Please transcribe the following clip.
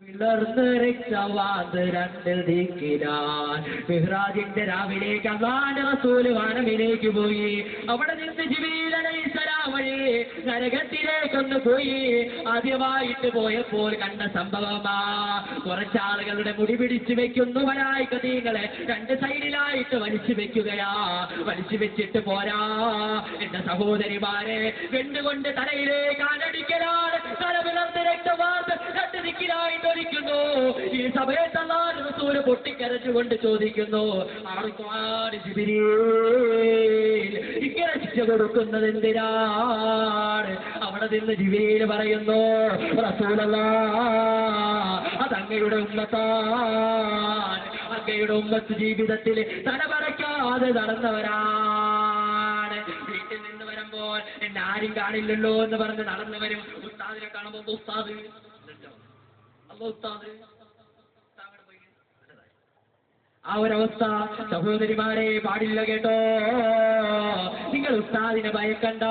വിളർന്ന് രക്തവാത് രണ്ട് ദിക്കിലാൻ മിഹ്റാജിന്റെ രാവിലേക്ക് അല്ലാഹുവിന്റെ റസൂല് വാനമിലേക്ക് പോയി. അവിടെ നിന്ന് ജിബ്രീൽ അലൈഹിസ്സലാം വഴി നരകത്തിലേക്കൊന്ന് പോയി. ആദ്യമായിട്ട് പോയപ്പോൾ കണ്ട സംഭവമാ, കുറച്ചാളുകളുടെ മുടി പിടിച്ചു വെക്കുന്നു മലായികതീങ്ങളെ രണ്ട് സൈഡിലായിട്ട് വലിച്ചു വെക്കുകയാ. വലിച്ചു വെച്ചിട്ട് പോരാ എന്റെ സഹോദരിമാരെ, വെണ്ടുകൊണ്ട് തലയിലേക്ക് അനടിക്കലാണ്. തല വിളർന്ന് രക്തവാത് രണ്ട് ദിക്കിലായിട്ട് ഒലിക്കുന്നു. ഈ സമയത്ത് അല്ലാഹുവിന്റെ റസൂൽ പൊട്ടിക്കരച്ചുകൊണ്ട് ചോദിക്കുന്നു, ആർക്കാണ് ജിബ്രീൽ ഇങ്ങനെ ശിക്ഷ കൊടുക്കുന്നത് എന്തിനാണ്? അവിടെ നിന്ന് ജിബ്രീൽ പറയുന്നു, റസൂലല്ലാഹ്, അത് അങ്ങയുടെ ഉമ്മത്താണ്. അങ്ങയുടെ ഉമ്മത്ത് ജീവിതത്തിൽ തലമറയ്ക്കാതെ നടന്നവരാണ്. വീട്ടിൽ നിന്ന് വരുമ്പോൾ എന്നെ ആരും കാണില്ലല്ലോ എന്ന് പറഞ്ഞ് നടന്നു വരും. ഉസ്താദിനെ കാണുമ്പോൾ ഉസ്താദ് ആ ഒരവസ്ഥ സഹോദരിമാരെ പാടില്ല കേട്ടോ. നിങ്ങൾ ഉസ്താദിനെ ഭയക്കണ്ട.